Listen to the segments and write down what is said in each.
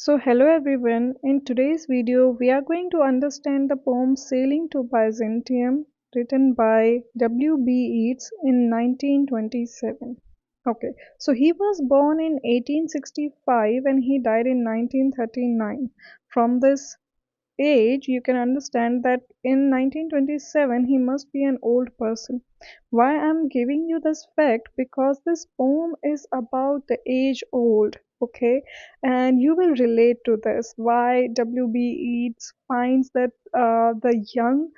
So hello everyone, in today's video we are going to understand the poem Sailing to Byzantium written by W.B. Yeats in 1927. Okay, so he was born in 1865 and he died in 1939. From this age, you can understand that in 1927 he must be an old person. Why I'm giving you this fact? Because this poem is about the age old, okay? And you will relate to this. Why W.B. Yeats finds that the young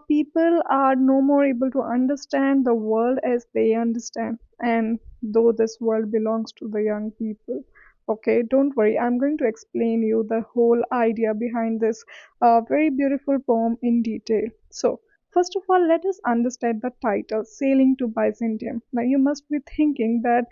people are no more able to understand the world as they understand, and though this world belongs to the young people. Okay, don't worry. I'm going to explain you the whole idea behind this very beautiful poem in detail. So, first of all, let us understand the title, Sailing to Byzantium. Now, you must be thinking that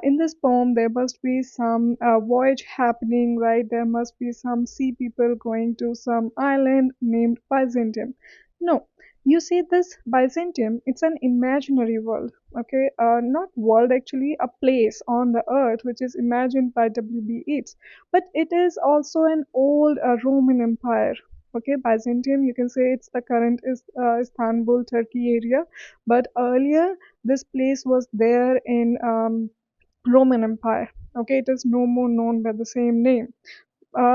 in this poem there must be some voyage happening, right? There must be some sea people going to some island named Byzantium. No, you see, this Byzantium, it's an imaginary world, okay? Not world, actually, a place on the earth which is imagined by W.B. Yeats, but it is also an old Roman Empire. Okay, Byzantium, you can say it's the current is Istanbul, Turkey area, but earlier this place was there in Roman Empire. Okay, it is no more known by the same name.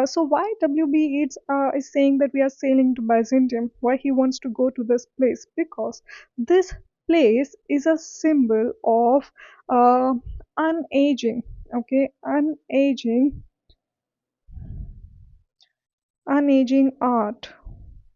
So why WB Yeats is saying that we are sailing to Byzantium? Why he wants to go to this place? Because this place is a symbol of uh, unaging. Okay, unaging art.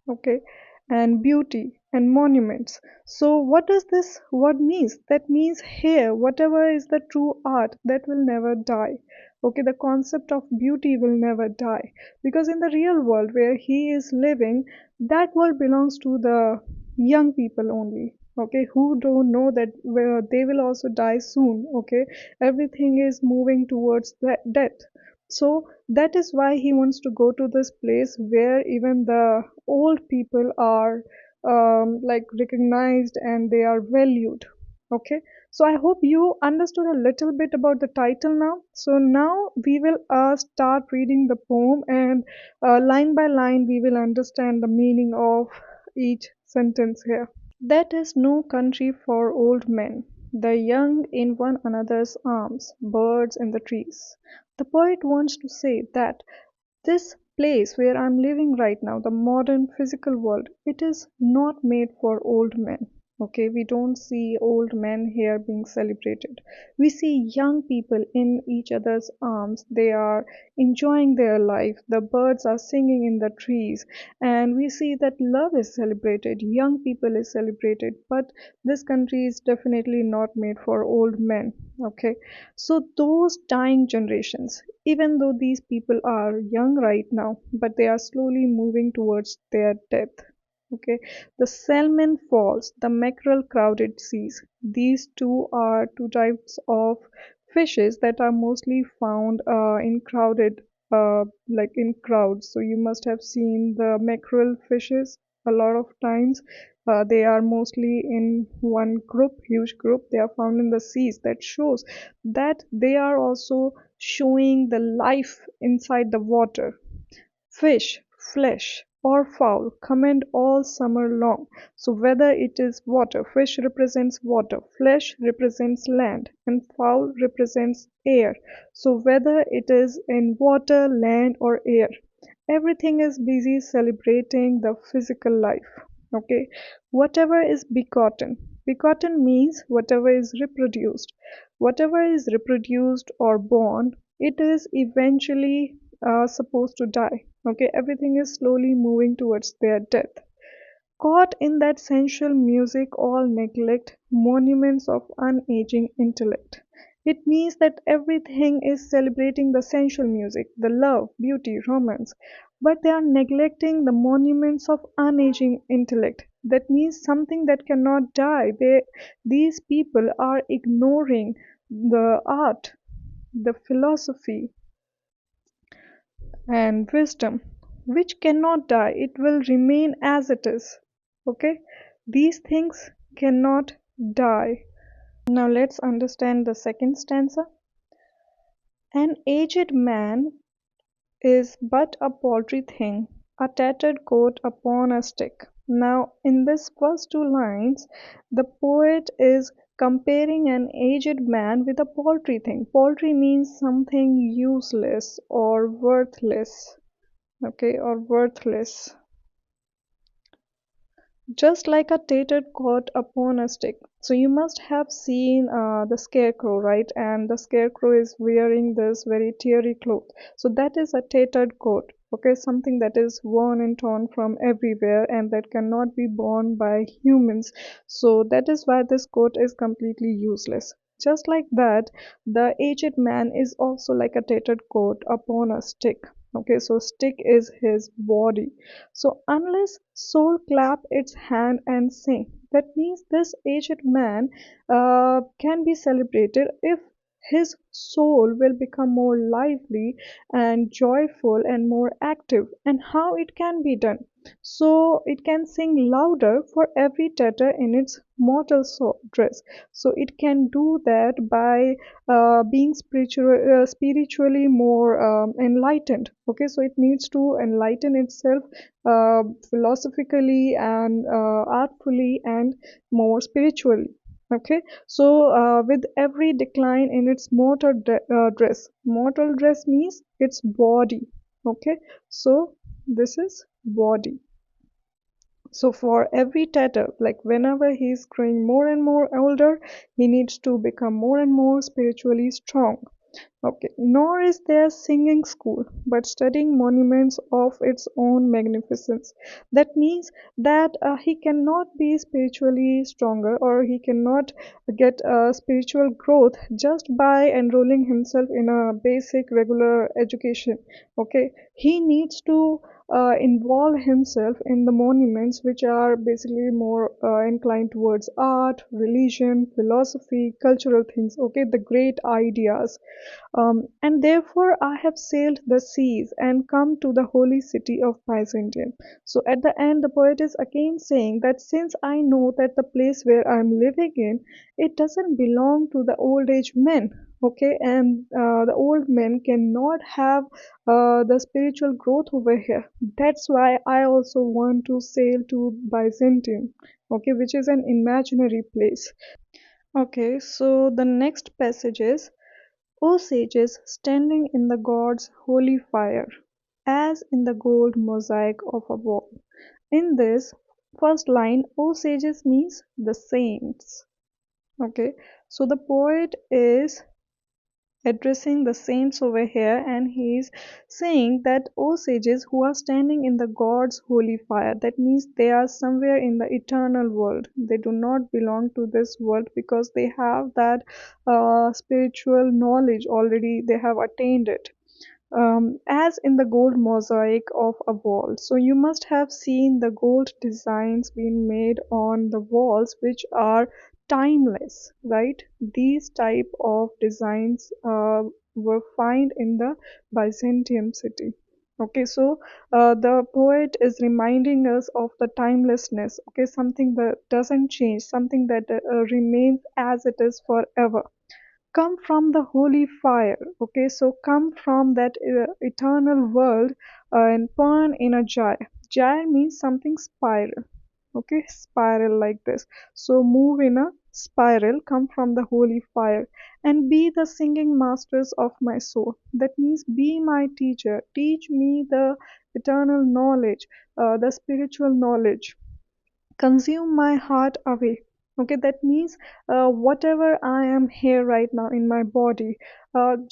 Okay, and beauty and monuments. So what does this word means? That means here whatever is the true art that will never die. Okay, the concept of beauty will never die, because in the real world where he is living, that world belongs to the young people only, okay, who don't know that where they will also die soon. Okay, everything is moving towards that death. So that is why he wants to go to this place where even the old people are like recognized and they are valued. Okay, so I hope you understood a little bit about the title now. So now we will start reading the poem, and line by line we will understand the meaning of each sentence here. That is no country for old men, the young in one another's arms, birds in the trees. The poet wants to say that this place where I'm living right now, the modern physical world, it is not made for old men. Okay, we don't see old men here being celebrated. We see young people in each other's arms. They are enjoying their life. The birds are singing in the trees, and we see that love is celebrated. Young people is celebrated. But this country is definitely not made for old men. Okay, so those dying generations, even though these people are young right now, but they are slowly moving towards their death. Okay, the salmon falls, the mackerel crowded seas. These two are two types of fishes that are mostly found in crowded, like in crowds. So you must have seen the mackerel fishes a lot of times. They are mostly in one group, huge group. They are found in the seas. That shows that they are also showing the life inside the water. Fish, flesh, or fowl comment all summer long. So whether it is water, fish represents water, flesh represents land, and fowl represents air. So whether it is in water, land, or air, everything is busy celebrating the physical life. Okay, whatever is begotten. Begotten means whatever is reproduced. Whatever is reproduced or born, it is eventually supposed to die. Okay, everything is slowly moving towards their death. Caught in that sensual music, all neglect monuments of unaging intellect. It means that everything is celebrating the sensual music, the love, beauty, romance, but they are neglecting the monuments of unaging intellect. That means something that cannot die. These people are ignoring the art, the philosophy, and wisdom, which cannot die. It will remain as it is. Okay, these things cannot die. Now let's understand the second stanza. An aged man is but a paltry thing, a tattered coat upon a stick. Now, in these first two lines, the poet is comparing an aged man with a paltry thing. Paltry means something useless or worthless, okay, or worthless. Just like a tattered coat upon a stick. So you must have seen the scarecrow, right? And the scarecrow is wearing this very teary cloth. So that is a tattered coat, okay? Something that is worn and torn from everywhere and that cannot be worn by humans. So that is why this coat is completely useless. Just like that, the aged man is also like a tattered coat upon a stick. Okay, so stick is his body. So unless soul clap its hand and sing, that means this aged man can be celebrated if his soul will become more lively and joyful and more active. And how it can be done? So it can sing louder for every tatter in its mortal dress. So it can do that by being spiritually more enlightened. Okay, so it needs to enlighten itself philosophically and artfully and more spiritually. Okay, so with every decline in its mortal dress means its body. Okay, so this is body. So for every tatter, like whenever he's growing more and more older, he needs to become more and more spiritually strong. Okay, nor is there singing school, but studying monuments of its own magnificence. That means that he cannot be spiritually stronger or he cannot get spiritual growth just by enrolling himself in a basic regular education. Okay, he needs to involve himself in the monuments which are basically more inclined towards art, religion, philosophy, cultural things. Okay, the great ideas. And therefore I have sailed the seas and come to the holy city of Byzantium. So at the end, the poet is again saying that since I know that the place where I'm living in, it doesn't belong to the old age men. Okay, and the old men cannot have the spiritual growth over here. That's why I also want to sail to Byzantium, okay, which is an imaginary place. Okay, so the next passage is, O sages standing in the gods' holy fire, as in the gold mosaic of a wall. In this first line, O sages means the saints. Okay, so the poet is addressing the saints over here and he is saying that, O sages who are standing in the God's holy fire, that means they are somewhere in the eternal world. They do not belong to this world because they have that spiritual knowledge already, they have attained it. As in the gold mosaic of a wall. So you must have seen the gold designs being made on the walls, which are timeless, right? These type of designs were found in the Byzantium city. Okay, so the poet is reminding us of the timelessness. Okay, something that doesn't change, something that remains as it is forever. Come from the holy fire. Okay, so come from that eternal world and burn in a gyre. Gyre means something spiral. Okay, spiral like this. So move in a spiral, come from the holy fire and be the singing masters of my soul. That means be my teacher, teach me the eternal knowledge, the spiritual knowledge. Consume my heart away. Okay, that means whatever I am here right now in my body,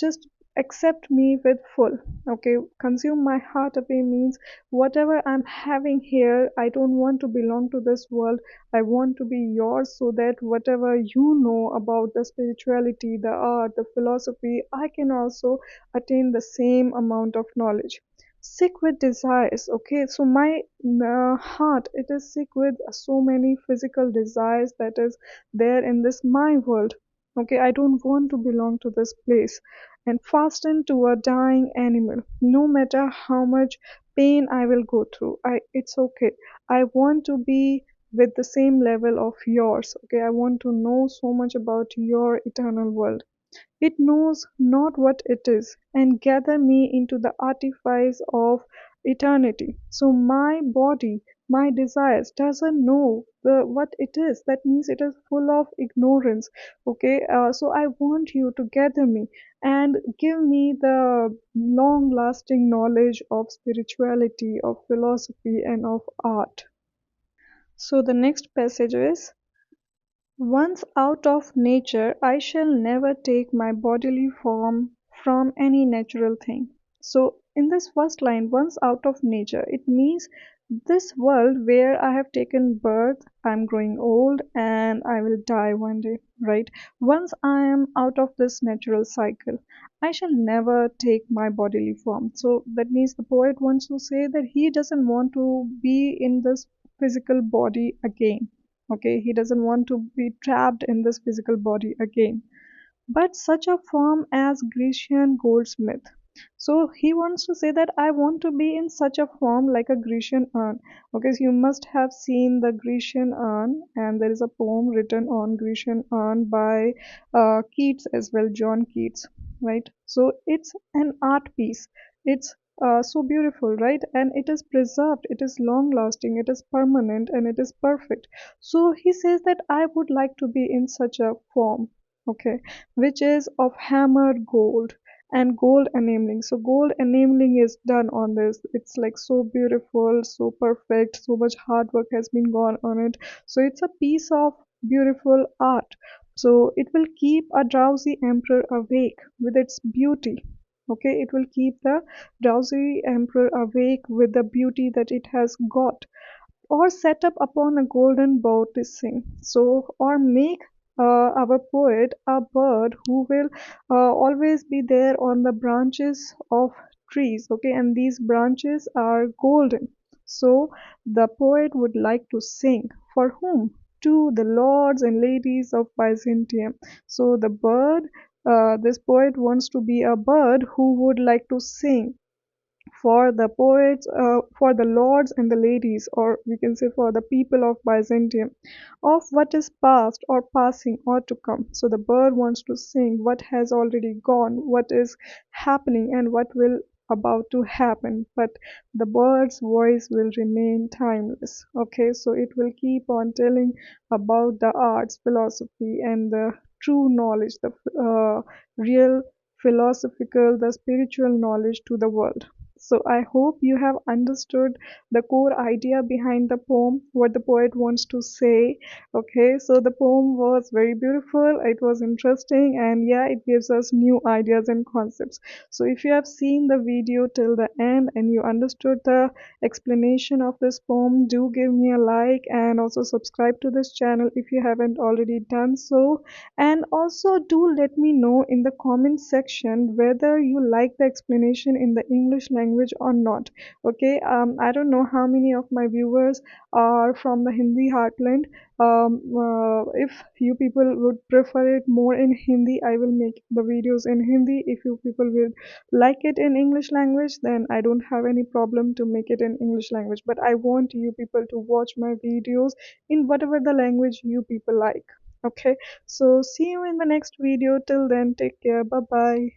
just accept me with full. Okay, consume my heart away means whatever I'm having here, I don't want to belong to this world. I want to be yours, so that whatever you know about the spirituality, the art, the philosophy, I can also attain the same amount of knowledge. Sick with desires. Okay, so my heart, it is sick with so many physical desires that is there in this my world. Okay, I don't want to belong to this place. And fastened to a dying animal, no matter how much pain I will go through, it's okay. I want to be with the same level of yours. Okay, I want to know so much about your eternal world. it knows not what it is, and gather me into the artifice of eternity. So my body, my desires doesn't know what it is. That means it is full of ignorance. Okay, so I want you to gather me and give me the long lasting knowledge of spirituality, of philosophy, and of art. So the next passage is: once out of nature, I shall never take my bodily form from any natural thing. So, in this first line, once out of nature, it means this world where I have taken birth, I'm growing old, and I will die one day, right? Once I am out of this natural cycle, I shall never take my bodily form. So, that means the poet wants to say that he doesn't want to be in this physical body again. Okay, he doesn't want to be trapped in this physical body again, but such a form as Grecian goldsmith. So he wants to say that I want to be in such a form like a Grecian urn. Okay, so you must have seen the Grecian urn, and there is a poem written on Grecian urn by Keats as well, John Keats, right? So it's an art piece. It's so beautiful, right? And it is preserved, it is long lasting, it is permanent, and it is perfect. So he says that I would like to be in such a form, okay, which is of hammered gold and gold enameling. So gold enameling is done on this. It's like so beautiful, so perfect, so much hard work has been gone on it. So it's a piece of beautiful art. So it will keep a drowsy emperor awake with its beauty. Okay, it will keep the drowsy emperor awake with the beauty that it has got, or set up upon a golden bough to sing. So, or make our poet a bird who will always be there on the branches of trees. Okay, and these branches are golden. So, the poet would like to sing for whom? To the lords and ladies of Byzantium. So, the bird, this poet wants to be a bird who would like to sing for the poets, for the lords and the ladies, or we can say for the people of Byzantium, of what is past or passing or to come. So the bird wants to sing what has already gone, what is happening, and what will about to happen, but the bird's voice will remain timeless. Okay, so it will keep on telling about the arts, philosophy, and the true knowledge, the real philosophical, the spiritual knowledge to the world. So I hope you have understood the core idea behind the poem, what the poet wants to say. Okay, so the poem was very beautiful, it was interesting, and yeah, it gives us new ideas and concepts. So if you have seen the video till the end and you understood the explanation of this poem, do give me a like and also subscribe to this channel if you haven't already done so. And also do let me know in the comment section whether you like the explanation in the English language or not. Okay, I don't know how many of my viewers are from the Hindi heartland. If you people would prefer it more in Hindi, I will make the videos in Hindi. If you people will like it in English language, then I don't have any problem to make it in English language. But I want you people to watch my videos in whatever the language you people like. Okay, so see you in the next video. Till then, take care. Bye bye.